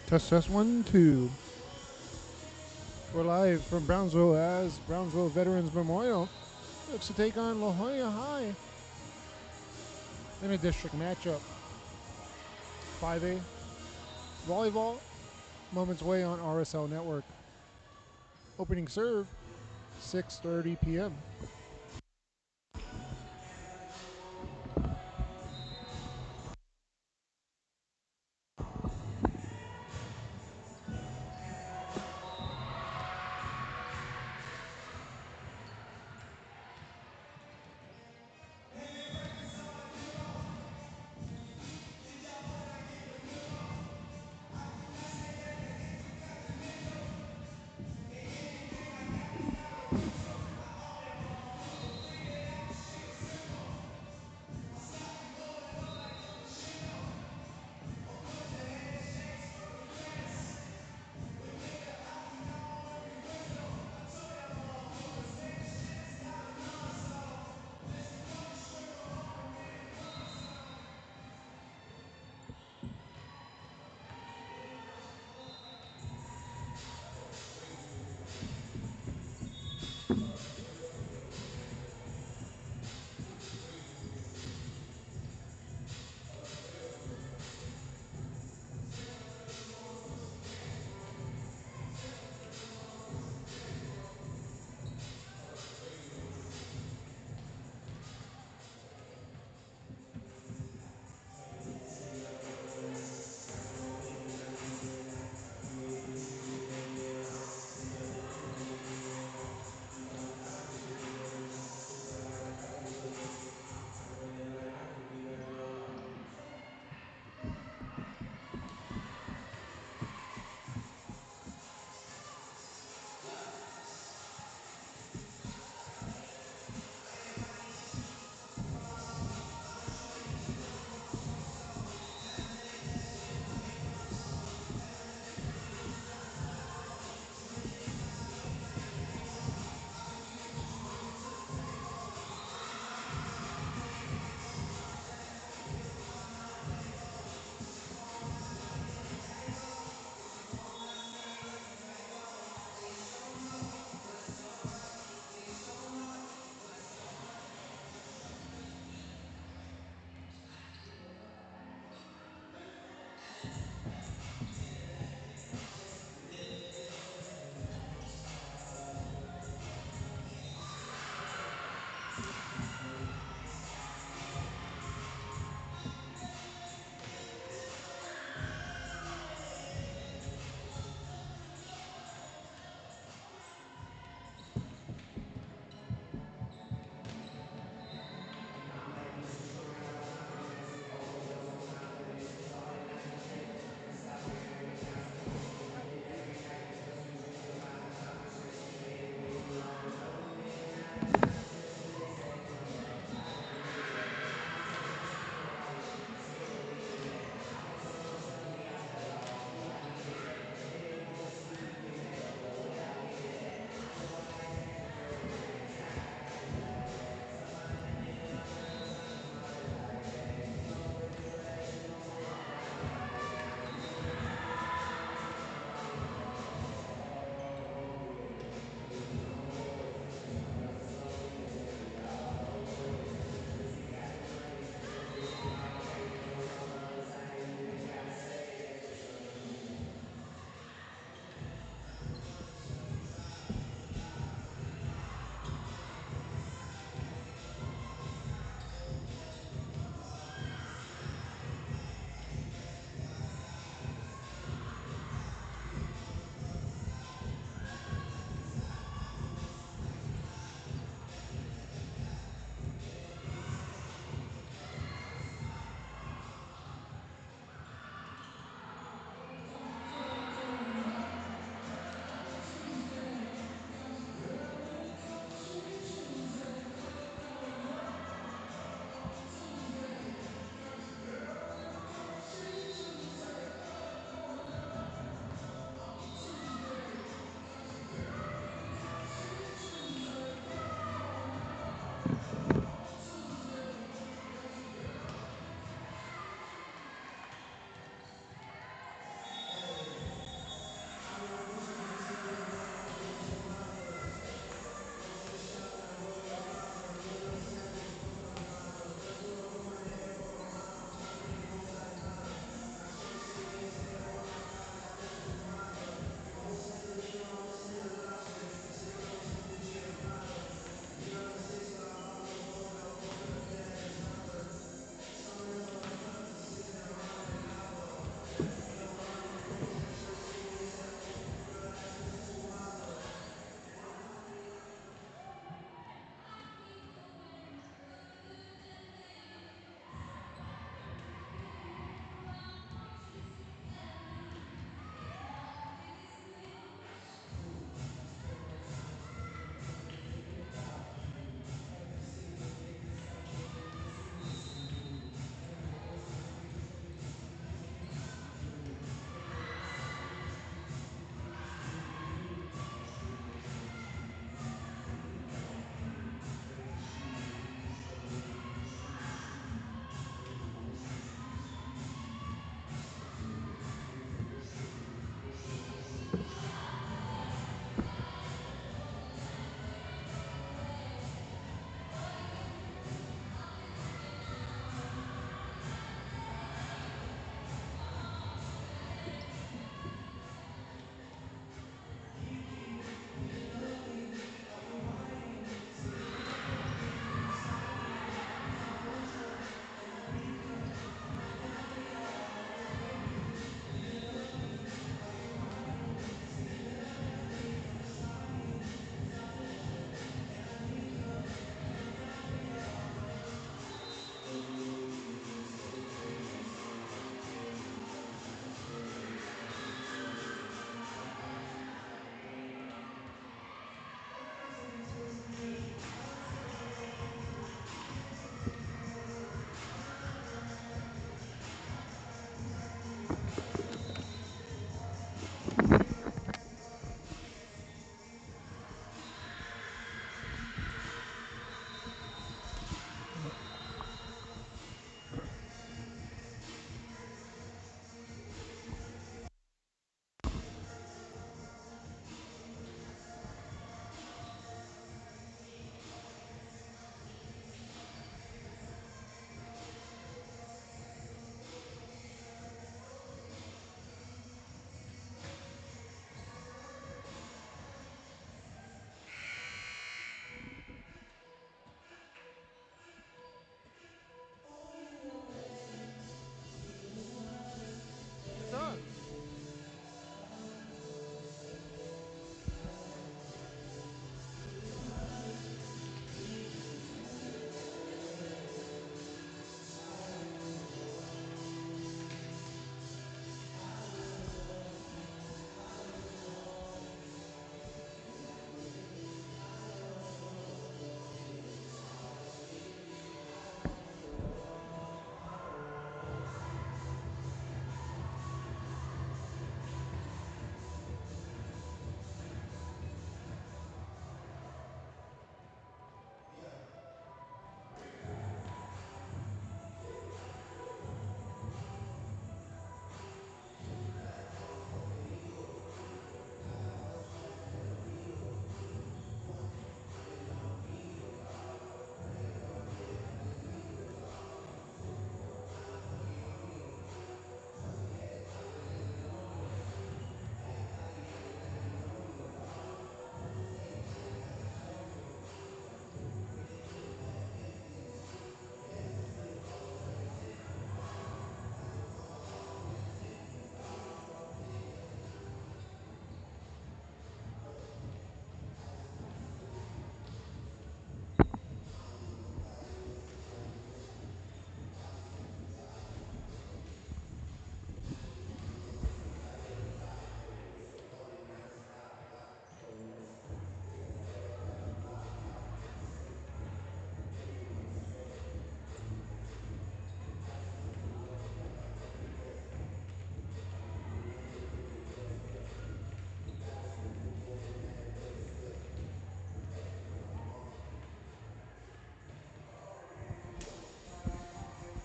Test test 1 2. We're live from Brownsville as Brownsville Veterans Memorial looks to take on La Joya High in a district matchup. 5A Volleyball, moments away on RSL Network. Opening serve, 6:30 p.m.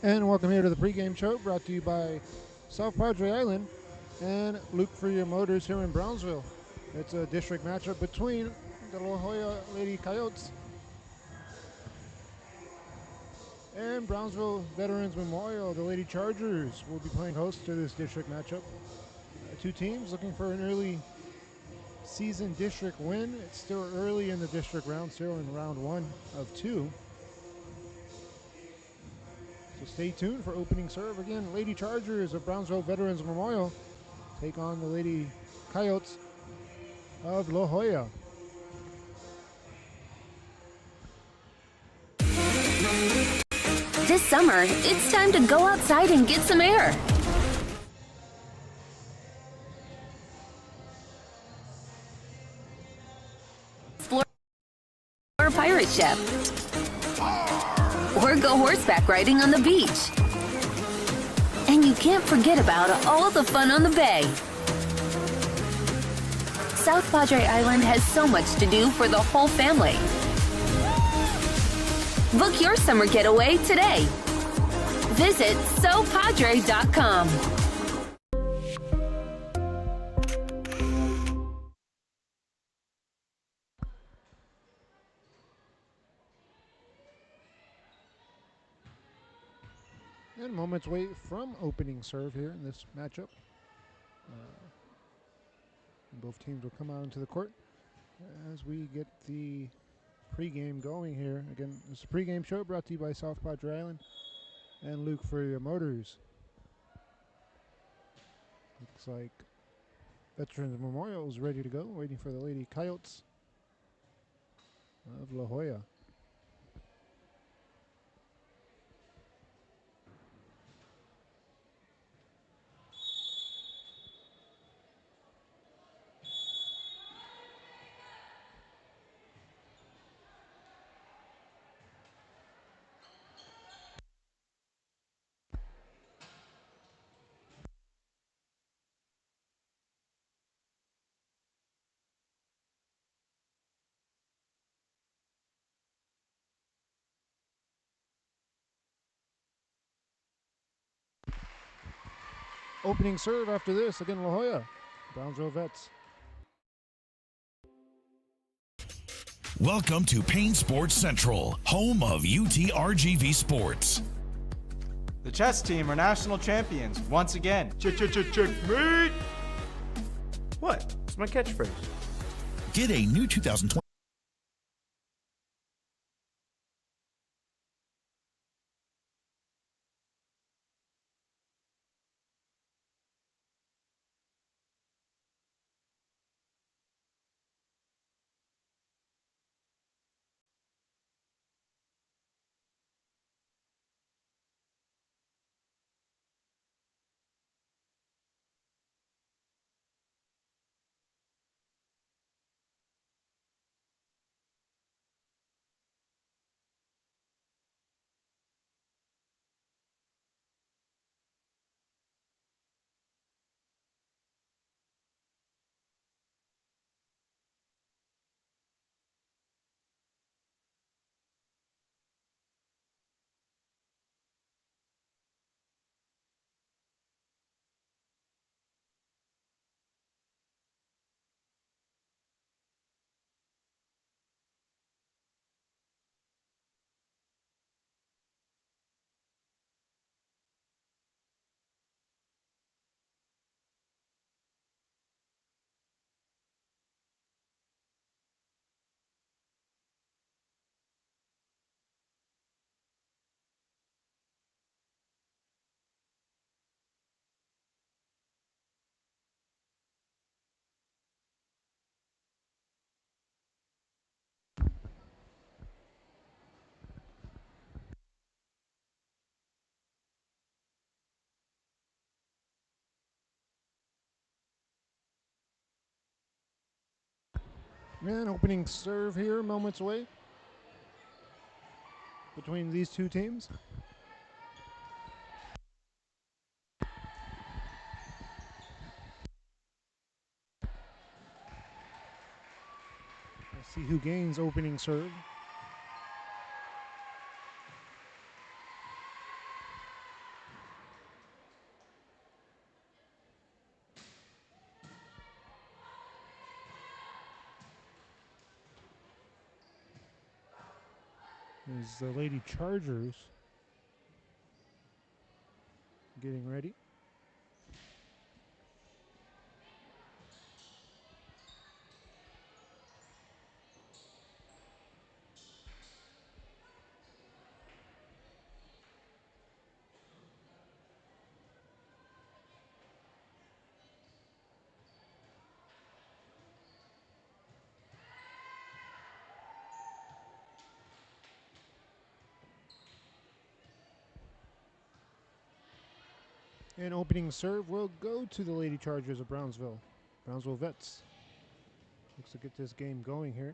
And welcome here to the pregame show, brought to you by South Padre Island and Luke for your Motors here in Brownsville. It's a district matchup between the La Joya Lady Coyotes and Brownsville Veterans Memorial. The Lady Chargers will be playing host to this district matchup. Two teams looking for an early season district win. It's still early in the district round, still in round 1 of 2. So stay tuned for opening serve. Again, Lady Chargers of Brownsville Veterans Memorial take on the Lady Coyotes of La Joya. This summer, it's time to go outside and get some air. Explore a pirate ship. Or go horseback riding on the beach. And you can't forget about all the fun on the bay. South Padre Island has so much to do for the whole family. Book your summer getaway today. Visit sopadre.com. And moments wait from opening serve here in this matchup. Both teams will come out into the court as we get the pregame going here. Again, it's a pregame show brought to you by South Padre Island and Luke for your Motors. Looks like Veterans Memorial is ready to go, waiting for the Lady Coyotes of La Joya. Opening serve after this, again, La Joya, Brownsville Vets. Welcome to Payne Sports Central, home of UTRGV Sports. The chess team are national champions once again. Checkmate! What? It's my catchphrase. Get a new 2020. And opening serve here, moments away between these two teams. Let's see who gains opening serve. Is the Lady Chargers getting ready. And opening serve will go to the Lady Chargers of Brownsville. Brownsville Vets looks to get this game going here.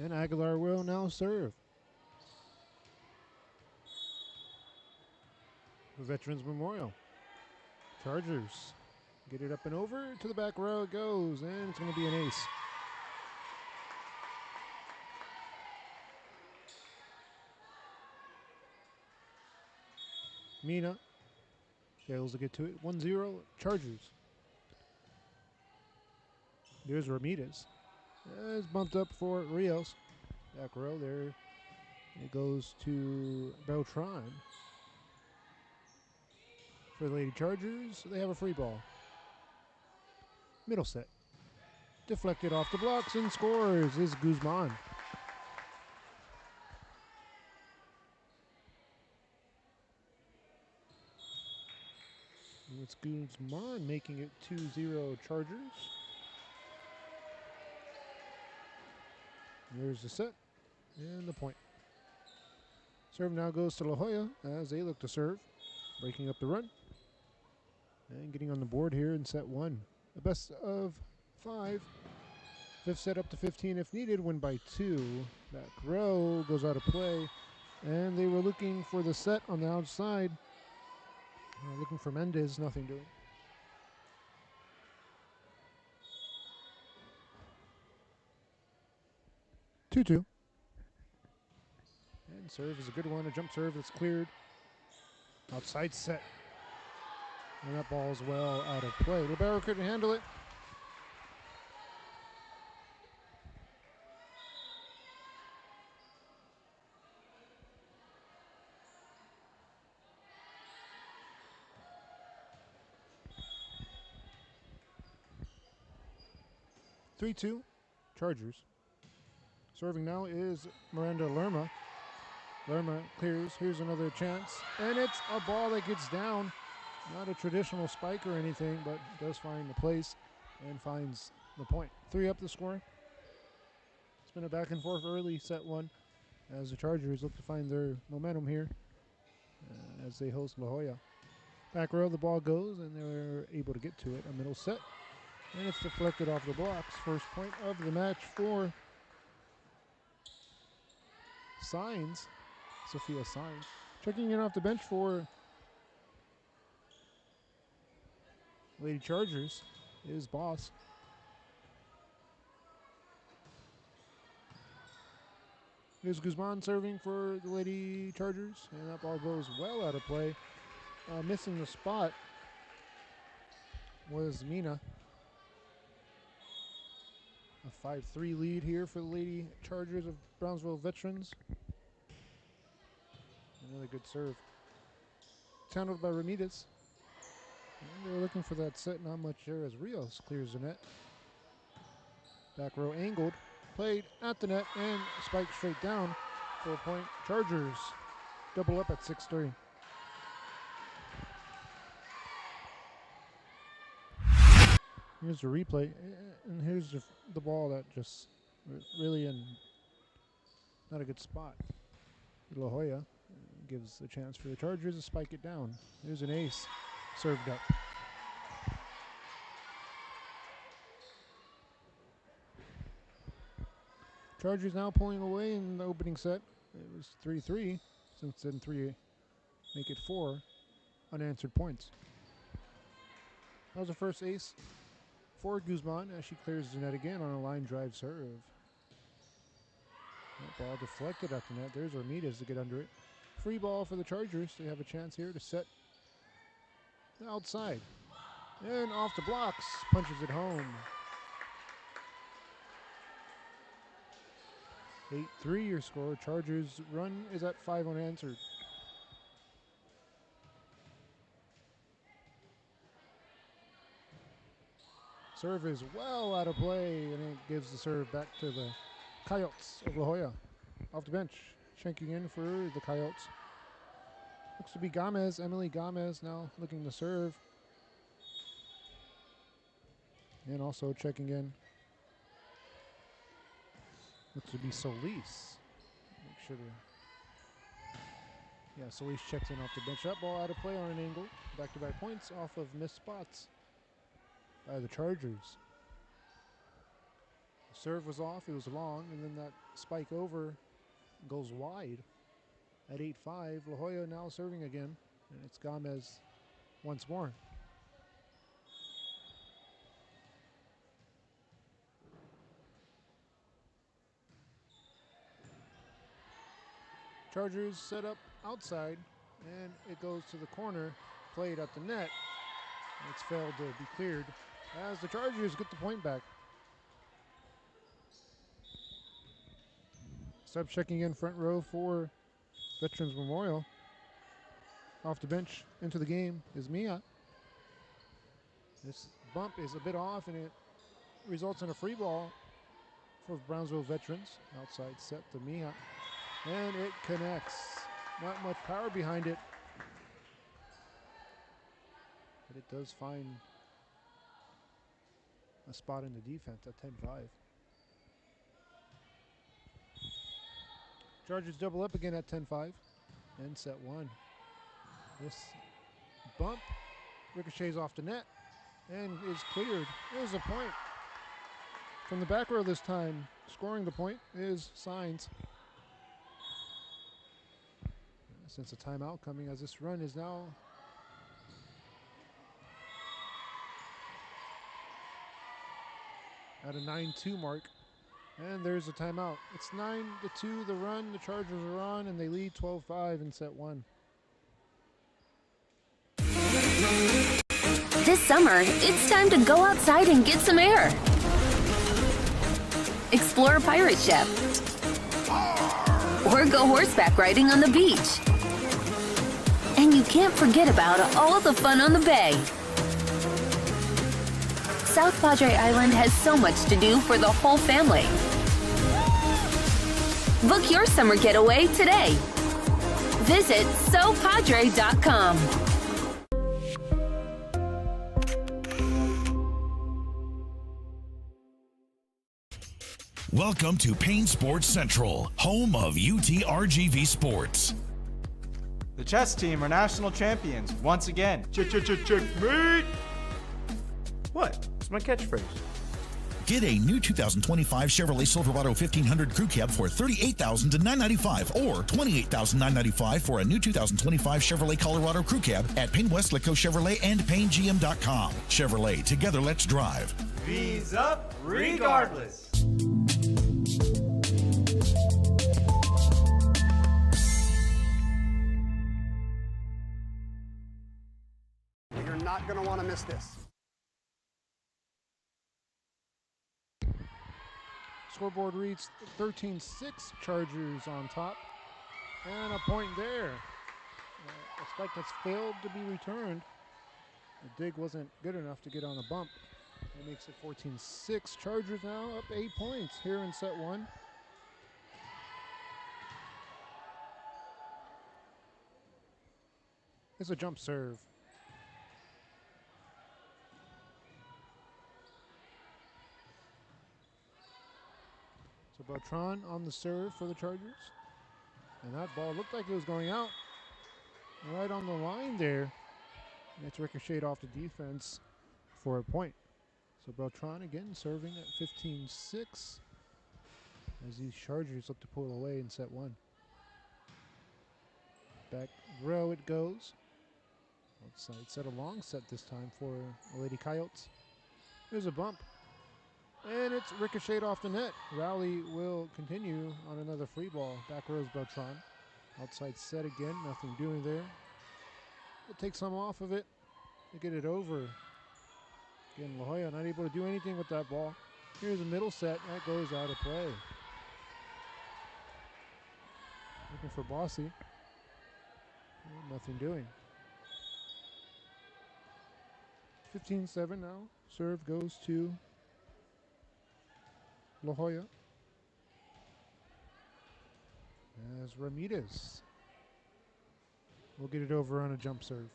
And Aguilar will now serve. The Veterans Memorial. Chargers get it up and over to the back row. It goes, and it's going to be an ace. Mina fails to get to it. 1-0 Chargers. There's Ramirez. It's bumped up for Rios. Back row there. It goes to Beltran. For the Lady Chargers, they have a free ball. Middle set. Deflected off the blocks and scores is Guzman. And it's Guzman making it 2-0 Chargers. There's the set and the point. Serve now goes to La Joya as they look to serve. Breaking up the run. And getting on the board here in set one. A best of 5. Fifth set up to 15 if needed. Win by 2. Back row goes out of play. And they were looking for the set on the outside. Looking for Mendez. Nothing doing. Two. And serve is a good one. A jump serve that's cleared. Outside set. And that ball's well out of play. Libero couldn't handle it. (3-2) Chargers. Serving now is Miranda Lerma. Lerma clears. Here's another chance. And it's a ball that gets down. Not a traditional spike or anything, but does find the place and finds the point. 3 up the score. It's been a back and forth early set one as the Chargers look to find their momentum here as they host La Joya. Back row, the ball goes, and they're able to get to it. A middle set, and it's deflected off the blocks. First point of the match for Signs. Sophia Signs. Checking in off the bench for Lady Chargers is Boss. Here's Guzman serving for the Lady Chargers, and that ball goes well out of play. Missing the spot was Mina. A 5-3 lead here for the Lady Chargers of Brownsville Veterans. Another good serve. It's handled by Ramirez. And they're looking for that set, not much there as Rios clears the net. Back row angled, played at the net, and spiked straight down. 4-point Chargers. Double up at 6-3. Here's the replay, and here's the ball that just really in not a good spot. La Joya gives a chance for the Chargers to spike it down. There's an ace served up. Chargers now pulling away in the opening set. It was 3-3. Since then, 3 make it 4 unanswered points. That was the first ace for Guzman as she clears the net again on a line drive serve. That ball deflected at the net. There's Ramirez to get under it. free ball for the Chargers. They have a chance here to set outside. And off the blocks, punches it home. 8-3 your score. Chargers run is at 5 unanswered. Serve is well out of play, and it gives the serve back to the Coyotes of La Joya. Off the bench, shanking in for the Coyotes. Looks to be Gomez, Emily Gomez now looking to serve. And also checking in. Looks to be Solis. Make sure to. Yeah, Solis checks in off the bench. That ball out of play on an angle. Back-to-back points off of missed spots by the Chargers. The serve was off, it was long, and then that spike over goes wide at 8-5. La Joya now serving again, and it's Gomez once more. Chargers set up outside, and it goes to the corner, played at the net. It's failed to be cleared as the Chargers get the point back. Sub checking in front row for Veterans Memorial. Off the bench into the game is Mia. This bump is a bit off, and it results in a free ball for Brownsville Veterans. Outside set to Mia, and it connects. Not much power behind it, but it does find a spot in the defense at 10-5. Chargers double up again at 10-5 and set one. This bump ricochets off the net and is cleared. There's a point from the back row this time. Scoring the point is Signs. Since a timeout coming, as this run is now at a 9-2 mark. And there's a timeout. It's 9-2 the run. The Chargers are on, and they lead 12-5 in set one. This summer, it's time to go outside and get some air. Explore a pirate ship. Or go horseback riding on the beach. And you can't forget about all the fun on the bay. South Padre Island has so much to do for the whole family. Book your summer getaway today. Visit SoPadre.com. Welcome to Payne Sports Central, home of UTRGV Sports. The chess team are national champions once again. Checkmate! What? It's my catchphrase. Get a new 2025 Chevrolet Silverado 1500 Crew Cab for $38,000 to $995 or $28,995 for a new 2025 Chevrolet Colorado Crew Cab at Payne West Litco Chevrolet and PayneGM.com. Chevrolet, together let's drive. V's up regardless. You're not going to want to miss this. Scoreboard reads 13-6 Chargers on top. And a point there. A spike that's failed to be returned. The dig wasn't good enough to get on a bump. It makes it 14-6. Chargers now up 8 points here in set one. It's a jump serve. So Beltran on the serve for the Chargers. And that ball looked like it was going out. Right on the line there. And it's ricocheted off the defense for a point. So Beltran again serving at 15-6 as these Chargers look to pull away in set one. Back row it goes. Outside set, a long set this time for the Lady Coyotes. There's a bump. And it's ricocheted off the net. Rally will continue on another free ball. Back rows Beltran. Outside set again, nothing doing there. We'll take some off of it to get it over. Again, La Jolla not able to do anything with that ball. Here's a middle set, that goes out of play. Looking for Bossy. Nothing doing. 15-7 now. Serve goes to La Jolla. As Ramirez will get it over on a jump serve.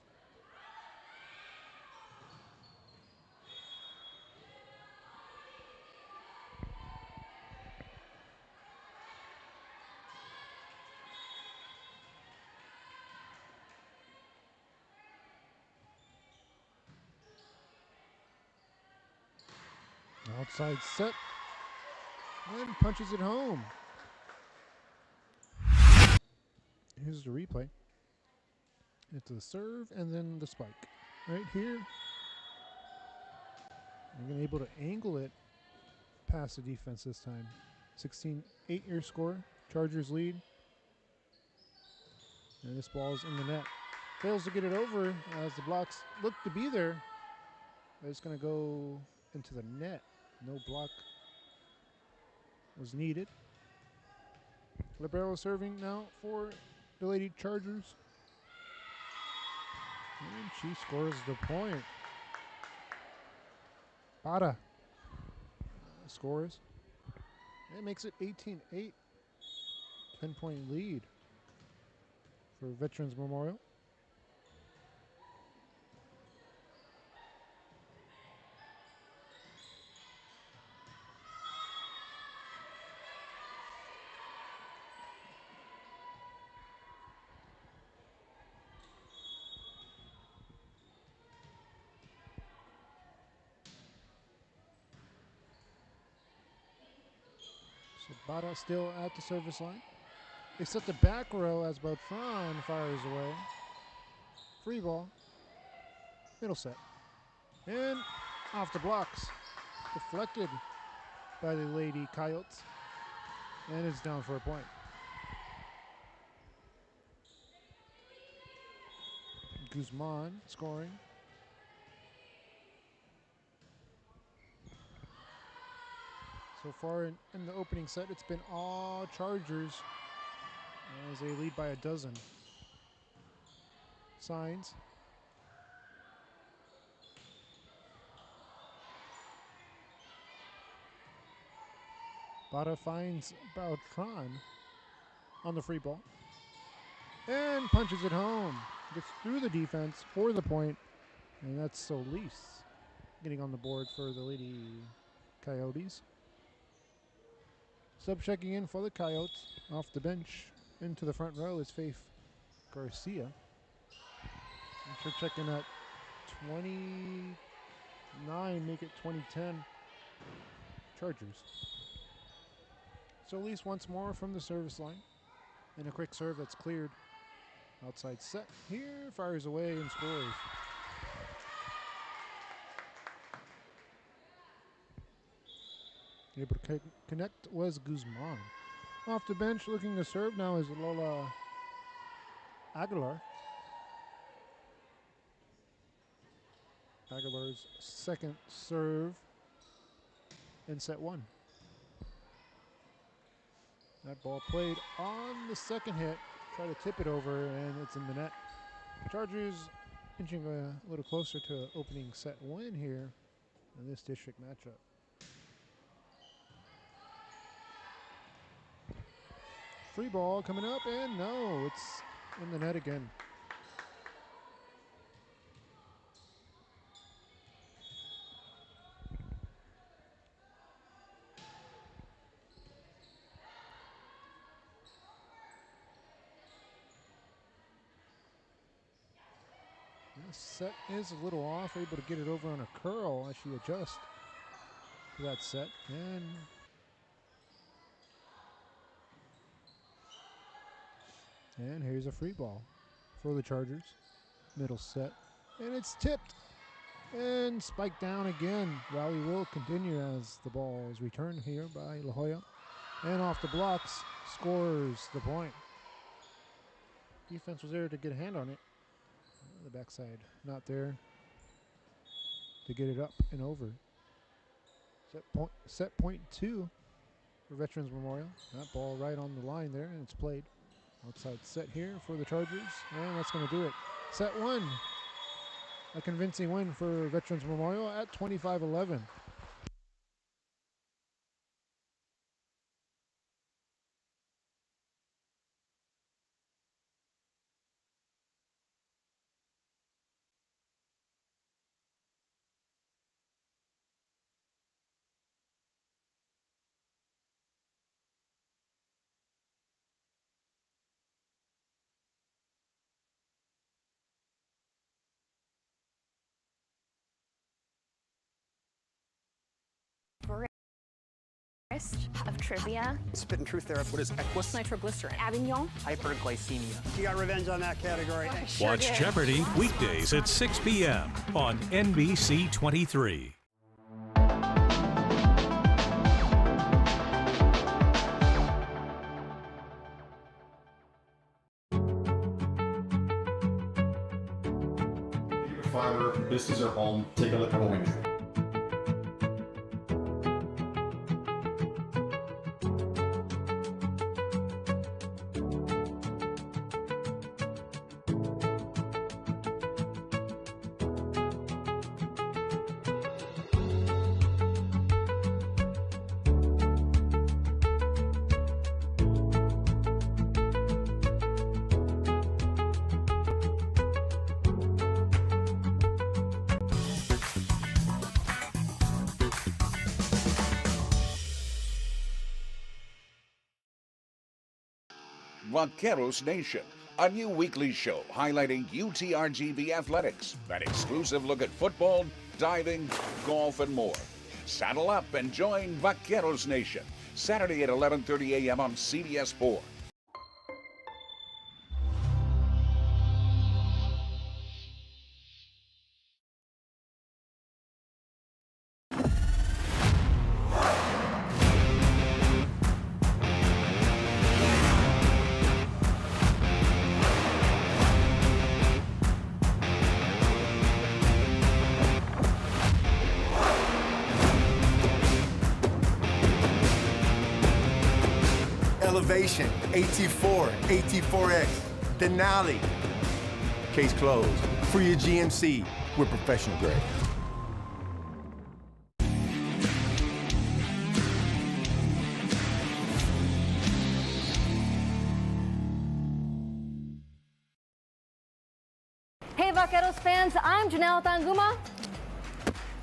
Outside set and punches it home. Here's the replay. It's a serve and then the spike. Right here. You're able to angle it past the defense this time. 16-8 your score. Chargers lead. And this ball's in the net. Fails to get it over as the blocks look to be there. But it's going to go into the net. No block was needed. Libero serving now for the Lady Chargers. And she scores the point. Bada scores. It makes it 18-8. 10-point lead for Veterans Memorial. Bada still at the service line. They set the back row as Beltran fires away. Free ball. Middle set. And off the blocks. Deflected by the Lady Coyotes. And it's down for a point. Guzman scoring. So far in the opening set, it's been all Chargers as they lead by a dozen. Signs. Bada finds Beltran on the free ball. And punches it home. Gets through the defense for the point. And that's Solis getting on the board for the Lady Coyotes. Sub checking in for the Coyotes off the bench. Into the front row is Faith Garcia. I'm sure checking at 29, make it 2010 Chargers. So at least once more from the service line. And a quick serve that's cleared. Outside set here, fires away and scores. Able to connect was Guzman. Off the bench, looking to serve now is Lola Aguilar. Aguilar's second serve in set one. That ball played on the second hit. Try to tip it over, and it's in the net. Chargers inching a little closer to an opening set win here in this district matchup. Free ball coming up, and no, it's in the net again. This set is a little off, able to get it over on a curl as she adjusts to that set. And here's a free ball for the Chargers. Middle set. And it's tipped. And spiked down again. Rally will continue as the ball is returned here by La Jolla. And off the blocks, scores the point. Defense was there to get a hand on it. The backside not there to get it up and over. Set point 2 for Veterans Memorial. That ball right on the line there, and it's played. Outside set here for the Chargers, and that's going to do it. Set 1. A convincing win for Veterans Memorial at 25-11. Of trivia. Spit and truth therapy. What is Equus? Nitroglycerin. Avignon. Hyperglycemia. You got revenge on that category. Watch Jeopardy! Weekdays at 6 p.m. on NBC 23. Fiber, business or home, take a look at what we do. Vaqueros Nation, a new weekly show highlighting UTRGV athletics, an exclusive look at football, diving, golf, and more. Saddle up and join Vaqueros Nation, Saturday at 11:30 a.m. on CBS 4. Elevation, AT4, AT4X, Denali. Case closed. For your GMC, we're professional grade. Hey Vaqueros fans, I'm Janelle Tanguma.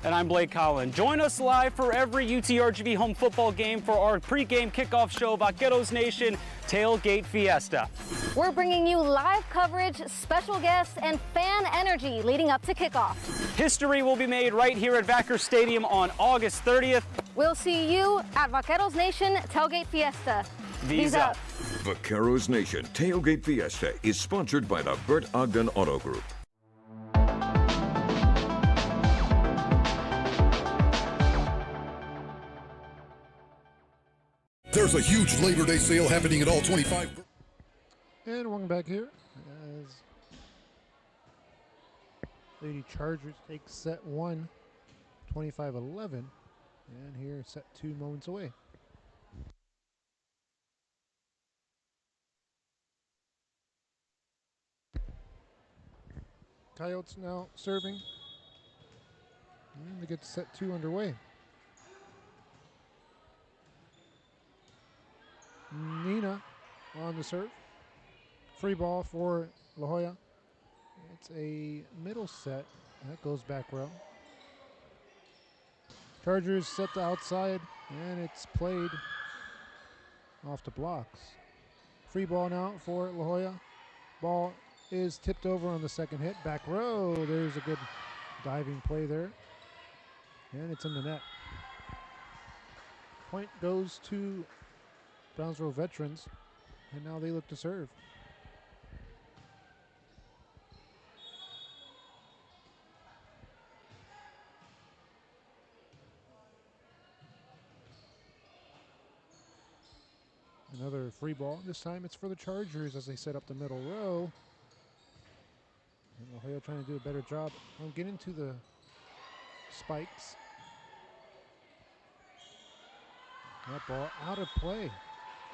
And I'm Blake Collin. Join us live for every UTRGV home football game for our pregame kickoff show, Vaqueros Nation Tailgate Fiesta. We're bringing you live coverage, special guests, and fan energy leading up to kickoff. History will be made right here at Vaquer Stadium on August 30th. We'll see you at Vaqueros Nation Tailgate Fiesta. V's up. Vaqueros Nation Tailgate Fiesta is sponsored by the Bert Ogden Auto Group. There's a huge Labor Day sale happening at all 25. And welcome back here as Lady Chargers take set 1, 25-11. And here set 2 moments away. Coyotes now serving. And they get set 2 underway. Nina on the serve. Free ball for La Joya. It's a middle set. That goes back row. Chargers set to outside, and it's played off the blocks. Free ball now for La Joya. Ball is tipped over on the second hit. Back row. There's a good diving play there. And it's in the net. Point goes to Brownsville Veterans, and now they look to serve. Another free ball. This time it's for the Chargers as they set up the middle row. And La Joya trying to do a better job on getting to the spikes. That ball out of play.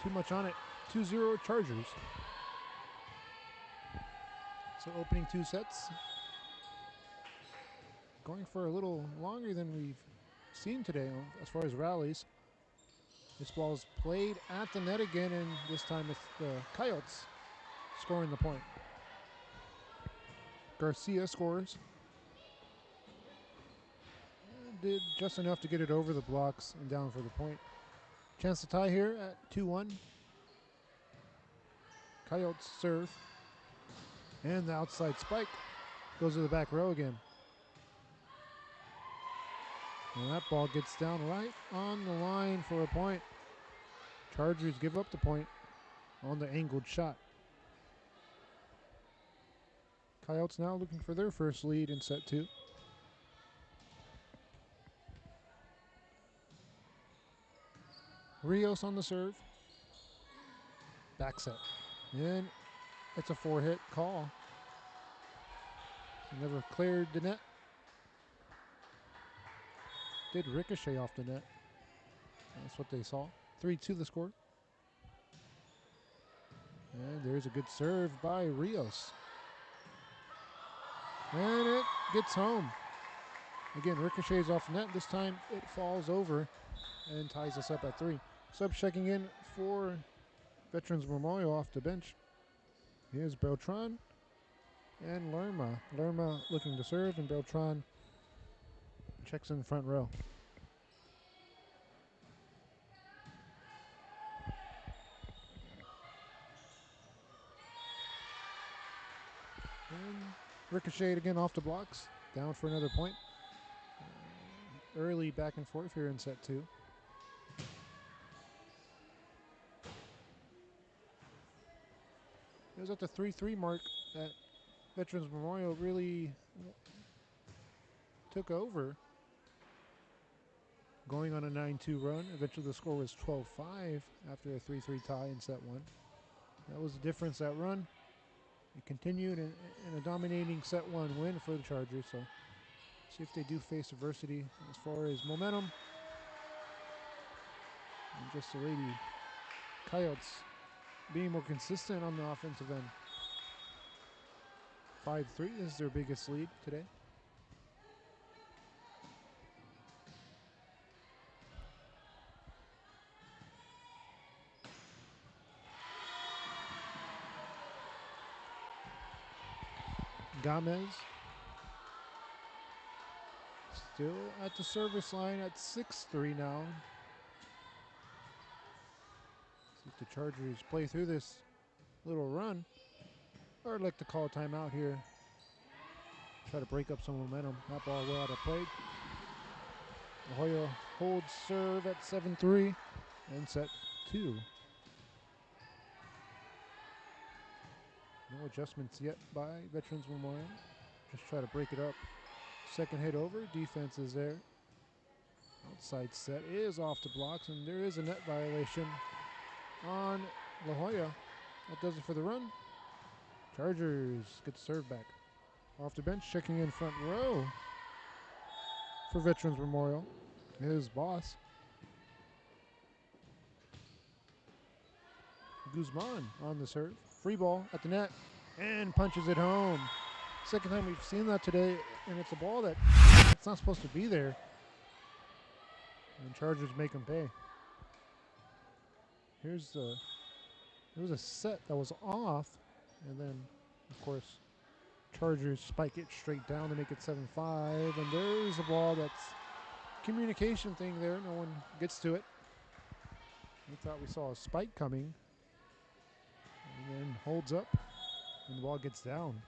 Too much on it. 2-0 Chargers. So opening 2 sets. Going for a little longer than we've seen today as far as rallies. This ball is played at the net again, and this time it's the Coyotes scoring the point. Garcia scores. Did just enough to get it over the blocks and down for the point. Chance to tie here at 2-1. Coyotes serve. And the outside spike goes to the back row again. And that ball gets down right on the line for a point. Chargers give up the point on the angled shot. Coyotes now looking for their first lead in set 2. Rios on the serve. Back set. And it's a 4-hit call. He never cleared the net. Did ricochet off the net. That's what they saw. 3-2 the score. And there's a good serve by Rios. And it gets home. Again, ricochets off the net. This time it falls over and ties us up at 3. Sub checking in for Veterans Memorial off the bench. Here's Beltran and Lerma. Lerma looking to serve, and Beltran checks in front row. And ricocheted again off the blocks. Down for another point. Early back and forth here in set 2. It was at the 3-3 mark that Veterans Memorial really took over. Going on a 9-2 run. Eventually the score was 12-5 after a 3-3 tie in set 1. That was the difference, that run. It continued in a dominating set 1 win for the Chargers. So see if they do face adversity as far as momentum. And just the Lady Coyotes being more consistent on the offensive end. 5-3 is their biggest lead today. Gomez still at the service line at 6-3 now. See if the Chargers play through this little run. Or I'd like to call a timeout here. Try to break up some momentum. That ball well out of play. La Joya holds serve at 7-3 in set 2. No adjustments yet by Veterans Memorial. Just try to break it up. Second hit over. Defense is there. Outside set is off the blocks, and there is a net violation on La Joya. That does it for the run. Chargers get the serve back. Off the bench, checking in front row for Veterans Memorial. His boss. Guzman on the serve. Free ball at the net and punches it home. Second time we've seen that today, and it's a ball that it's not supposed to be there. And Chargers make them pay. There was a set that was off, and then, of course, Chargers spike it straight down to make it 7-5, and there's a ball that's communication thing there. No one gets to it. We thought we saw a spike coming, and then holds up, and the ball gets down.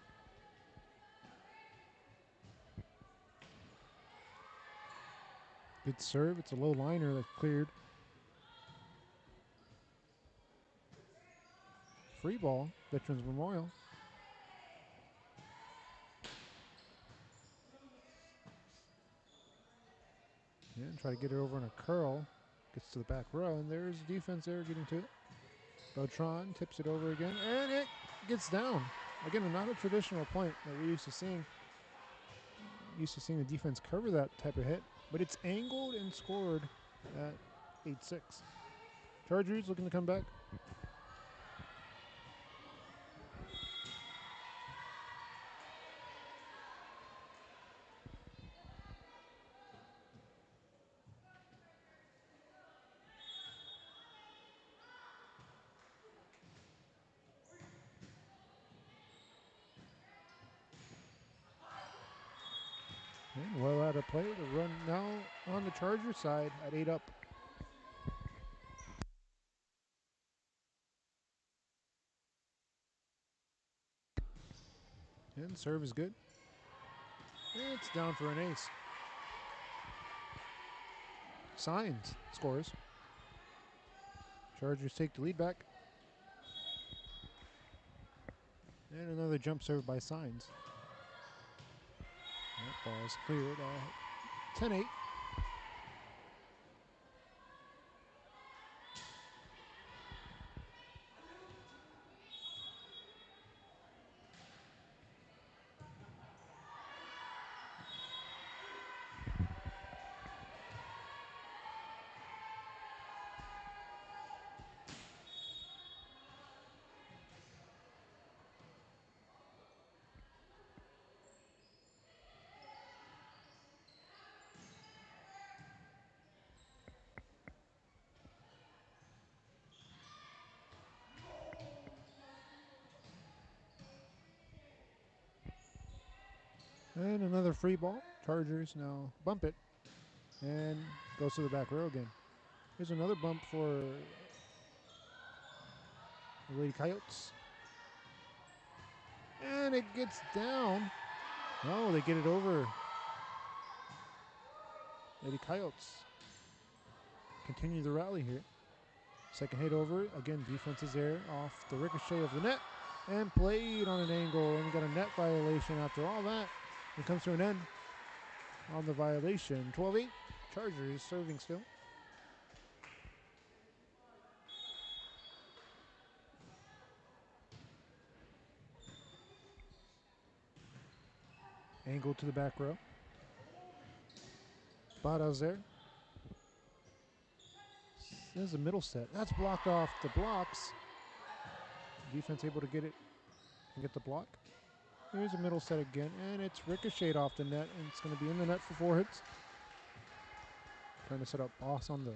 Good serve. It's a low liner that's cleared. Free ball, Veterans Memorial. And try to get it over in a curl. Gets to the back row, and there's defense there getting to it. Beltran tips it over again, and it gets down. Again, not a traditional point that we're used to seeing. Used to seeing the defense cover that type of hit, but it's angled and scored at 8-6. Chargers looking to come back. And well out of play. The run now on the Charger side at 8 up. And serve is good. It's down for an ace. Signs scores. Chargers take the lead back. And another jump serve by Signs. That ball is cleared at 10-8. And another free ball. Chargers now bump it. And goes to the back row again. Here's another bump for the Lady Coyotes. And it gets down. No, they get it over. Lady Coyotes continue the rally here. Second hit over. Again, defense is there off the ricochet of the net. And played on an angle. And we got a net violation after all that. It comes to an end on the violation. 12-8. Chargers serving still. Angle to the back row. Bada's there. There's a middle set. That's blocked off the blocks. Defense able to get it and get the block. Here's a middle set again, and it's ricocheted off the net, and it's going to be in the net for 4 hits. Trying to set up Boss on the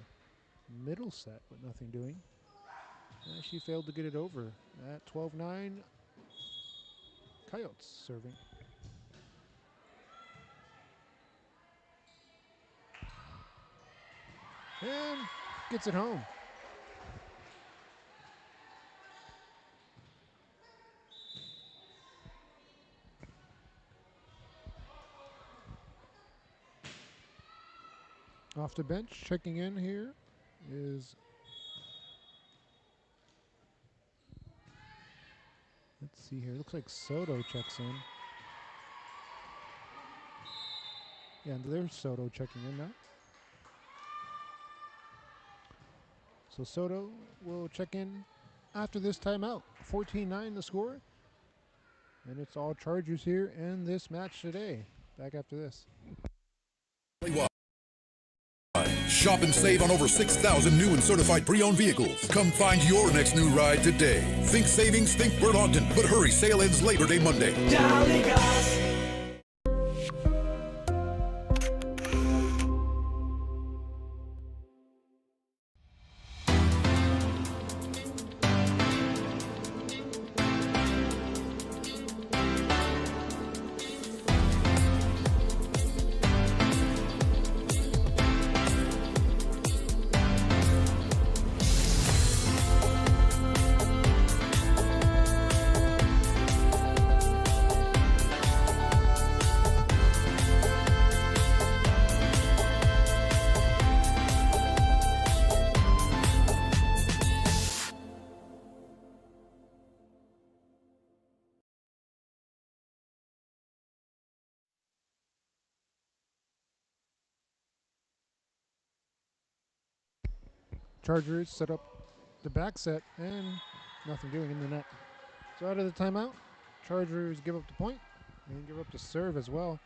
middle set, but nothing doing. And she failed to get it over. At 12-9, Coyotes serving. And gets it home. Off the bench, checking in here is, let's see here, looks like Soto checks in. Yeah, and there's Soto checking in now. So Soto will check in after this timeout. 14-9 the score. And it's all Chargers here in this match today. Back after this. Shop and save on over 6,000 new and certified pre-owned vehicles. Come find your next new ride today. Think savings, think Bert Ogden. But hurry, sale ends Labor Day Monday. Chargers set up to back set, and nothing doing in the net. So out of the timeout, Chargers give up the point and give up the serve as well.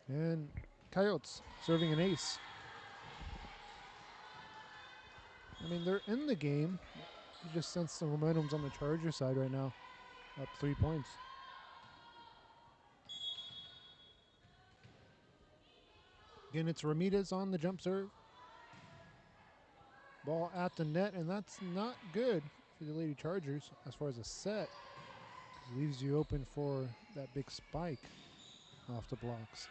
And Coyotes serving an ace. I mean, they're in the game. You just sense the momentum's on the Charger side right now. Up 3 points. Again, it's Ramirez on the jump serve. Ball at the net, and that's not good for the Lady Chargers as far as a set. It leaves you open for that big spike off the blocks.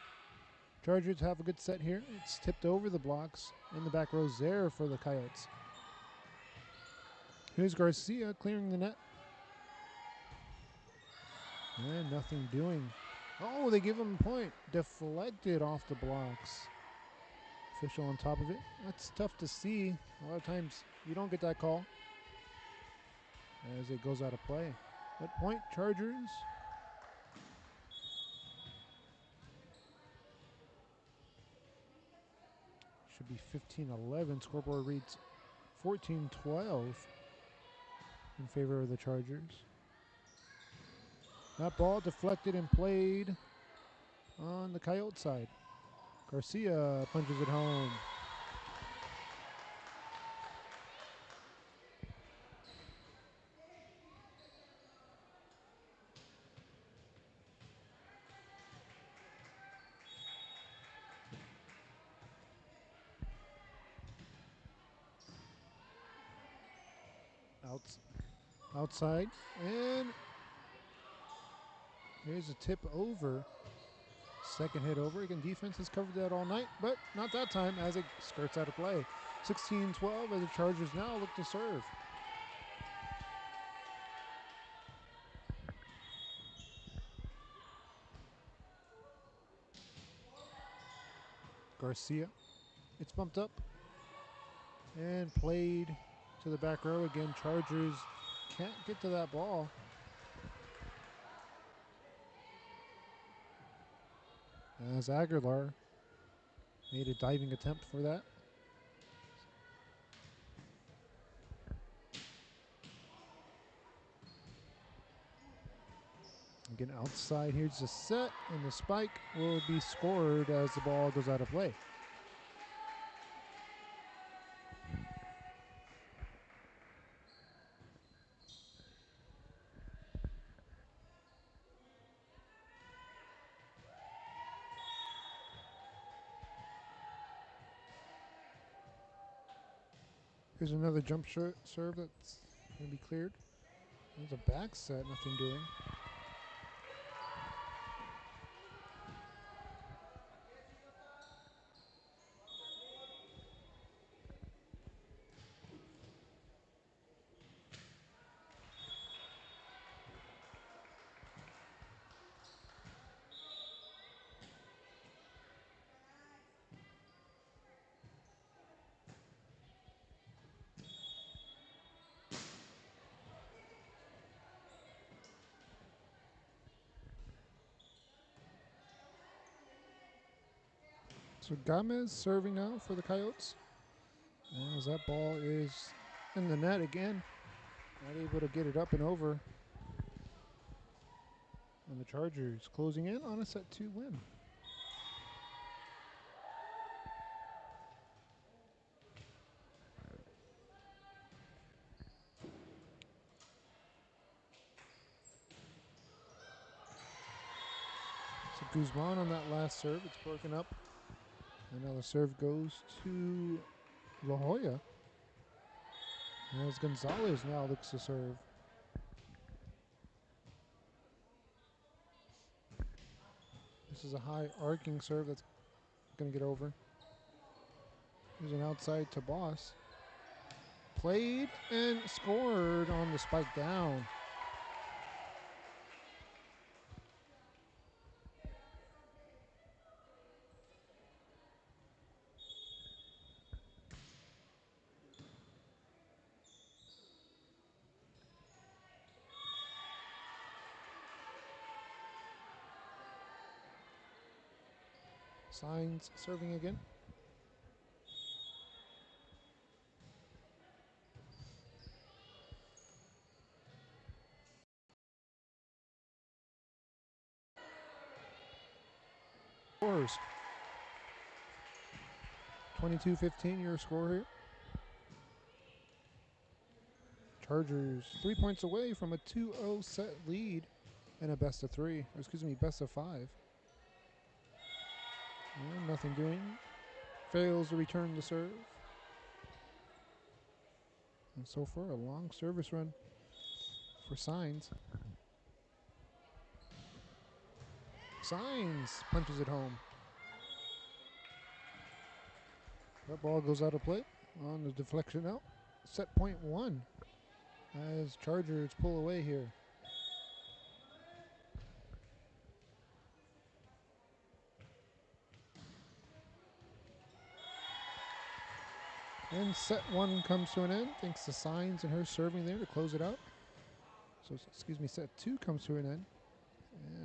Chargers have a good set here. It's tipped over the blocks, and the back row's there for the Coyotes. Here's Garcia clearing the net. And nothing doing. Oh, they give him a point. Deflected off the blocks. Official on top of it. That's tough to see. A lot of times you don't get that call as it goes out of play. But point Chargers. Should be 15-11. Scoreboard reads 14-12 in favor of the Chargers. That ball deflected and played on the Coyote side. Garcia punches it home. Outside, and here's a tip over. Second hit over. Again, defense has covered that all night, but not that time as it skirts out of play. 16-12 as the Chargers now look to serve. Garcia. It's bumped up and played to the back row again. Chargers can't get to that ball. As Aguilar made a diving attempt for that. Again, outside, here's the set, and the spike will be scored as the ball goes out of play. Here's another jump serve that's going to be cleared. There's a back set, nothing doing. So Gomez serving now for the Coyotes. As that ball is in the net again. Not able to get it up and over. And the Chargers closing in on a set 2 win. So Guzman on that last serve. It's broken up. And now the serve goes to La Joya. As Gonzalez now looks to serve. This is a high arcing serve that's going to get over. There's an outside to Boss. Played and scored on the spike down. Signs serving again. Scores. 22-15 your score here. Chargers 3 points away from a 2-0 set lead and a best of 3, or excuse me, best of 5. And nothing doing. Fails to return the serve. And so far, a long service run for Signs. Signs punches it home. That ball goes out of play on the deflection out. Set point 1 as Chargers pull away here. And set 1 comes to an end thanks to Signs and her serving there to close it out. So, excuse me, set 2 comes to an end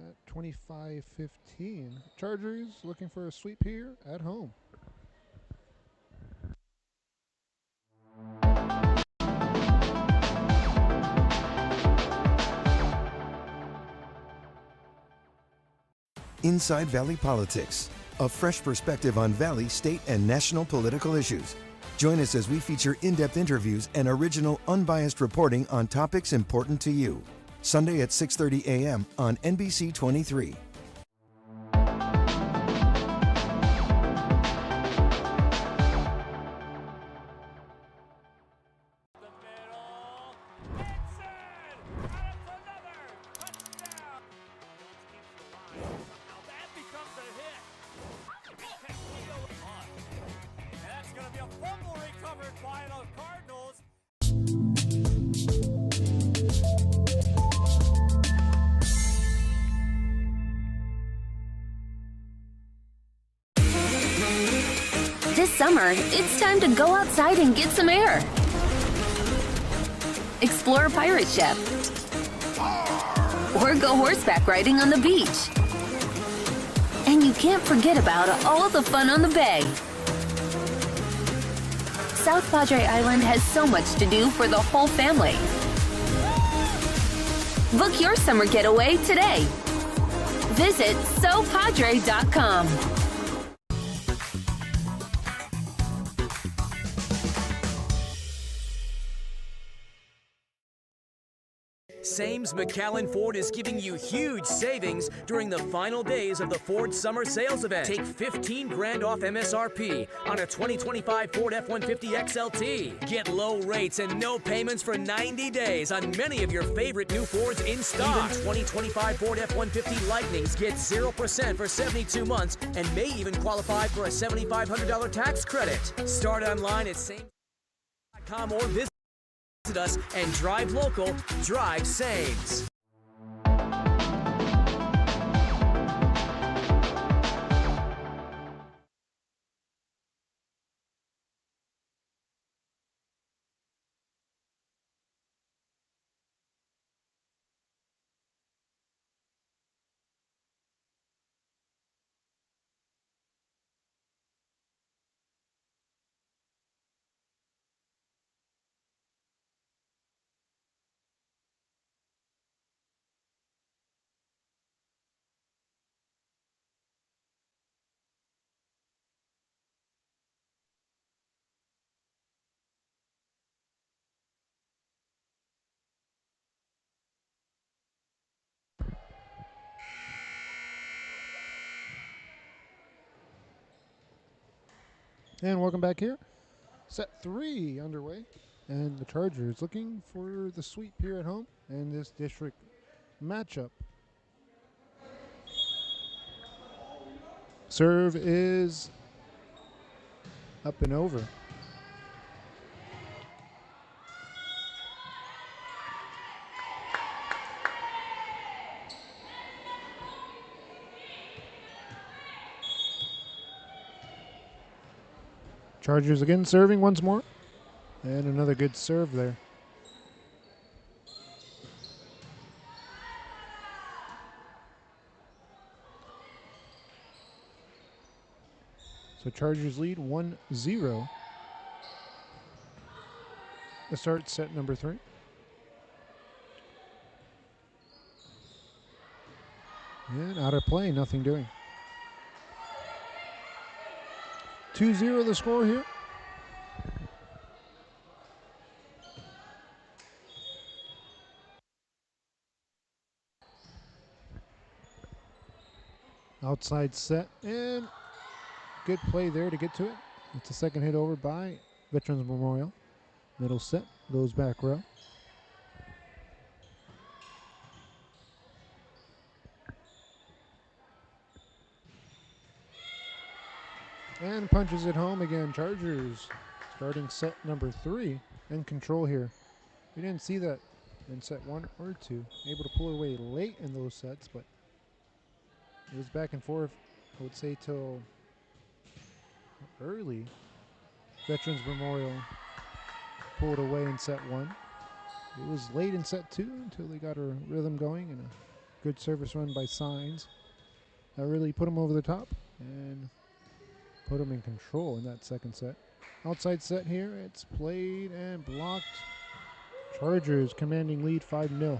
at 25-15. Chargers looking for a sweep here at home. Inside Valley Politics, a fresh perspective on Valley, state, and national political issues. Join us as we feature in-depth interviews and original, unbiased reporting on topics important to you. Sunday at 6:30 a.m. on NBC 23. This summer, it's time to go outside and get some air. Explore a pirate ship. Or go horseback riding on the beach. And you can't forget about all the fun on the bay. South Padre Island has so much to do for the whole family. Book your summer getaway today. Visit SoPadre.com. Sames McAllen Ford is giving you huge savings during the final days of the Ford Summer Sales Event. Take 15 grand off MSRP on a 2025 Ford F-150 XLT. Get low rates and no payments for 90 days on many of your favorite new Fords in stock. Even 2025 Ford F-150 Lightnings get 0% for 72 months and may even qualify for a $7,500 tax credit. Start online at Sames.com or visit us and drive local, drive Sames. And welcome back here. Set 3 underway. And the Chargers looking for the sweep here at home in this district matchup. Serve is up and over. Chargers again serving once more. And another good serve there. So Chargers lead 1-0. The start set number 3. And out of play, nothing doing. 2-0 the score here. Outside set, and good play there to get to it. It's a second hit over by Veterans Memorial. Middle set, goes back row. And punches it home again. Chargers starting set number 3 in control here. We didn't see that in set 1 or 2. Able to pull away late in those sets, but it was back and forth, I would say, till early. Veterans Memorial pulled away in set 1. It was late in set 2 until they got a rhythm going and a good service run by Signs. That really put them over the top and put them in control in that second set. Outside set here, it's played and blocked. Chargers commanding lead 5-0.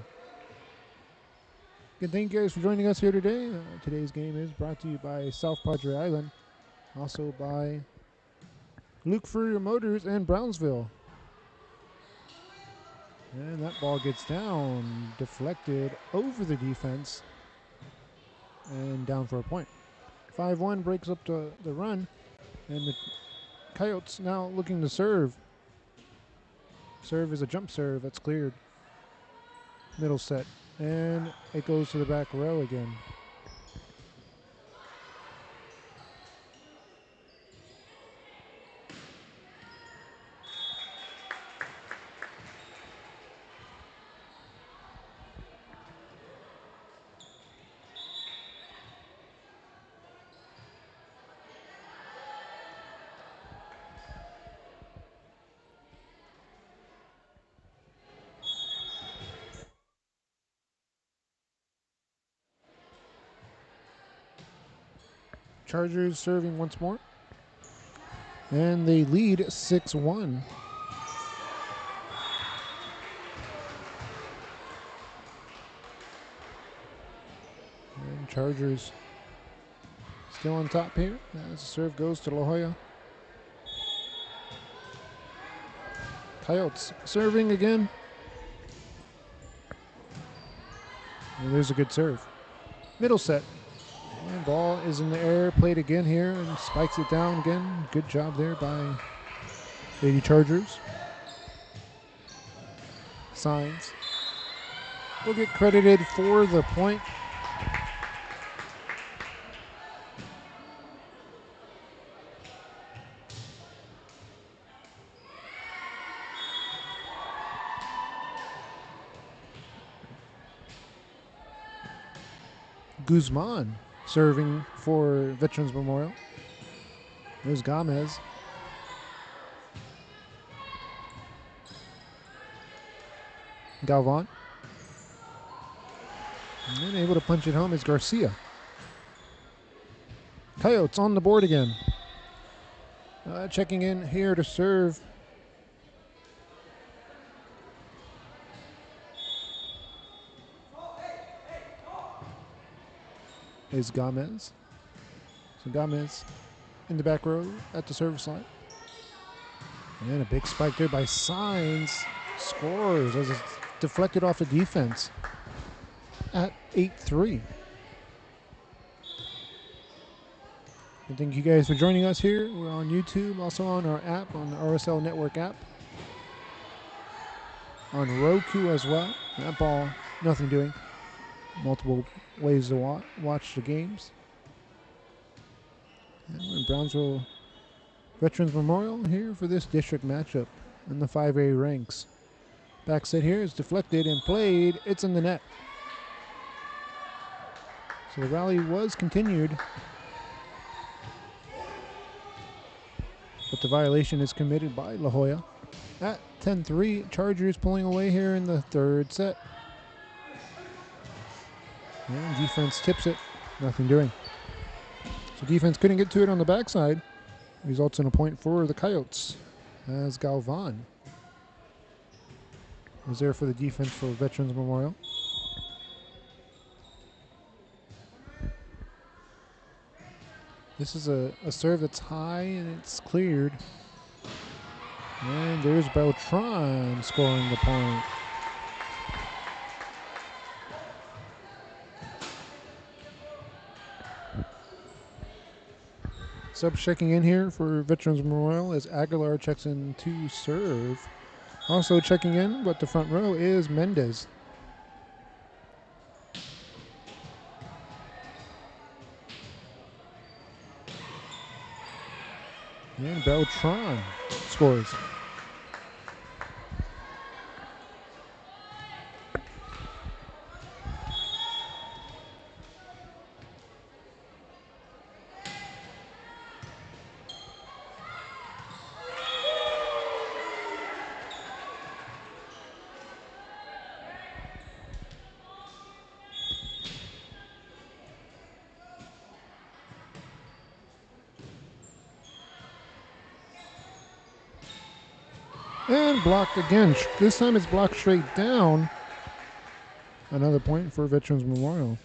Again, thank you guys for joining us here today. Today's game is brought to you by South Padre Island, also by Luke Furrier Motors and Brownsville. And that ball gets down, deflected over the defense, and down for a point. 5-1 breaks up the run, and the Coyotes now looking to serve. Serve is a jump serve that's cleared. Middle set, and it goes to the back row again. Chargers serving once more. And they lead 6-1. And Chargers still on top here as the serve goes to La Joya. Coyotes serving again. And there's a good serve. Middle set. And ball is in the air, played again here, and spikes it down again. Good job there by Lady Chargers. Signs will get credited for the point. Guzman serving for Veterans Memorial. There's Gomez. Galvan. And then able to punch it home is Garcia. Coyotes on the board again. Checking in here to serve. Is Gomez. So Gomez in the back row at the service line. And a big spike there by Signs. Scores as it's deflected off the defense at 8-3. And thank you guys for joining us here. We're on YouTube, also on our app, on the RSL Network app. On Roku as well. That ball, nothing doing. Multiple ways to watch the games. And we're in Brownsville Veterans Memorial here for this district matchup in the 5A ranks. Back set here is deflected and played. It's in the net. So the rally was continued, but the violation is committed by La Joya. At 10-3, Chargers pulling away here in the third set. And defense tips it, nothing doing. So defense couldn't get to it on the backside. results in a point for the Coyotes as Galvan is there for the defense for Veterans Memorial. This is a serve that's high and it's cleared. And there's Beltran scoring the point. Sub checking in here for Veterans Memorial as Aguilar checks in to serve. Also checking in, but the front row is Mendez. And Beltran scores. And blocked again. This time it's blocked straight down. Another point for Veterans Memorial.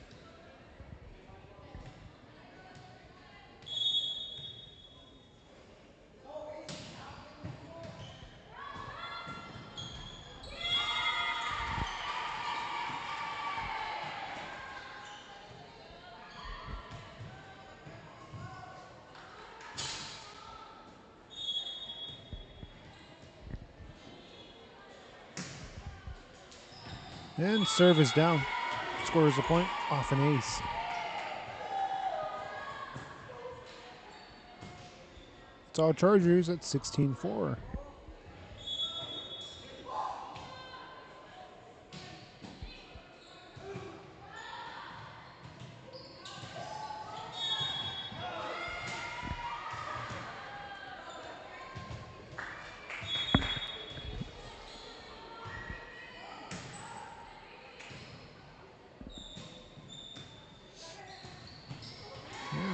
And serve is down. Scores a point off an ace. It's all Chargers at 16-4.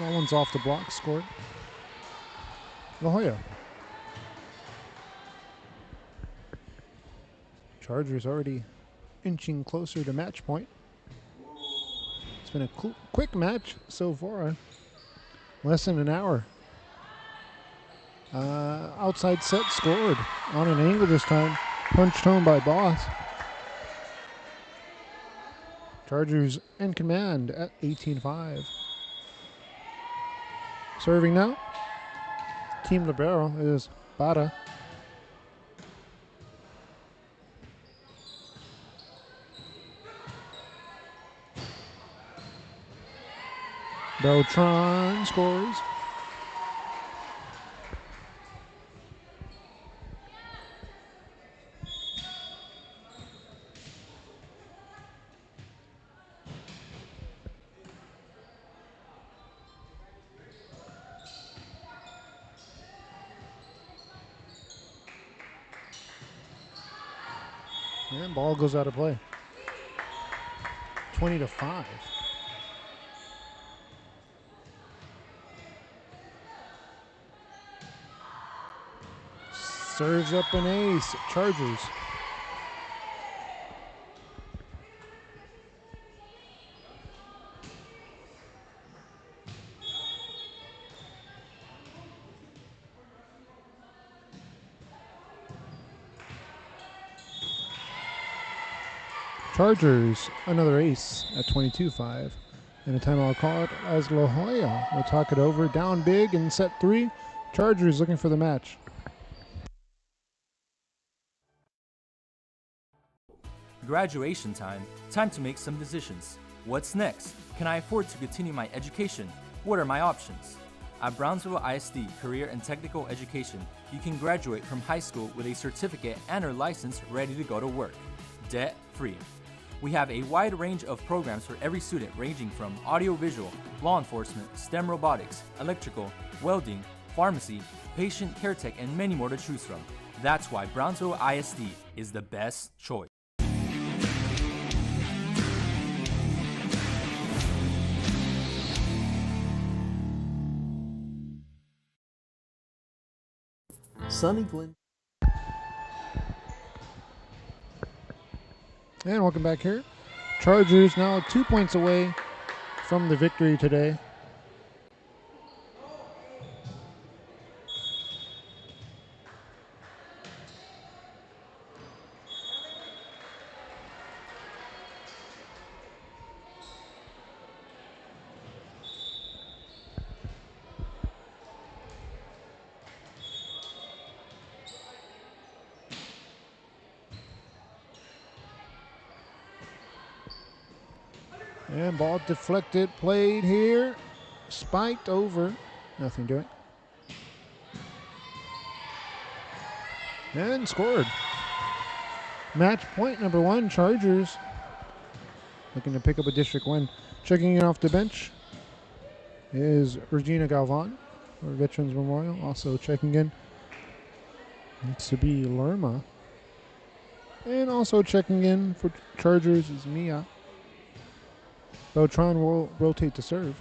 That one's off the block, scored. La Joya. Chargers already inching closer to match point. It's been a quick match so far. Less than an hour. Outside set scored on an angle this time. Punched home by Boss. Chargers in command at 18-5. Serving now. Team libero is Bada. Beltran scores. And ball goes out of play. 20-5. Serves up an ace. Chargers. Chargers, another ace at 22-5. And a timeout called as La Joya will talk it over. Down big in set 3. Chargers looking for the match. Graduation time. Time to make some decisions. What's next? Can I afford to continue my education? What are my options? At Brownsville ISD Career and Technical Education, you can graduate from high school with a certificate and or license ready to go to work. Debt-free. We have a wide range of programs for every student ranging from audiovisual, law enforcement, STEM robotics, electrical, welding, pharmacy, patient care tech, and many more to choose from. That's why Brownsville ISD is the best choice. Sunny Glen. And welcome back here. Chargers now 2 points away from the victory today. And ball deflected, played here, spiked over, nothing doing. And scored. Match point number 1, Chargers. Looking to pick up a district win. Checking in off the bench is Regina Galvan for Veterans Memorial. Also checking in needs to be Lerma. And also checking in for Chargers is Mia. Beltran will rotate to serve.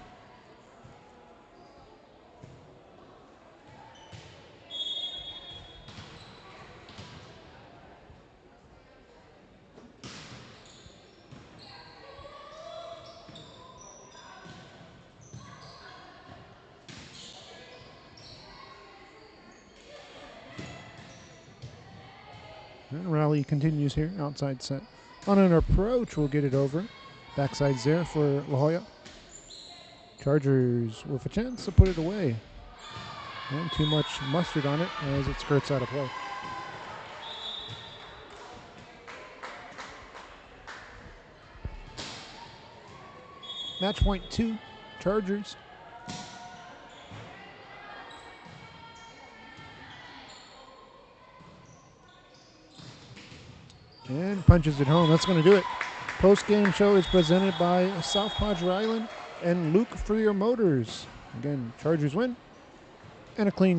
And rally continues here, outside set. On an approach, we'll get it over. Backside's there for La Joya. Chargers with a chance to put it away. And too much mustard on it as it skirts out of play. Match point 2, Chargers. And punches it home. That's going to do it. Post-game show is presented by South Padre Island and Luke Freer Motors. Again, Chargers win and a clean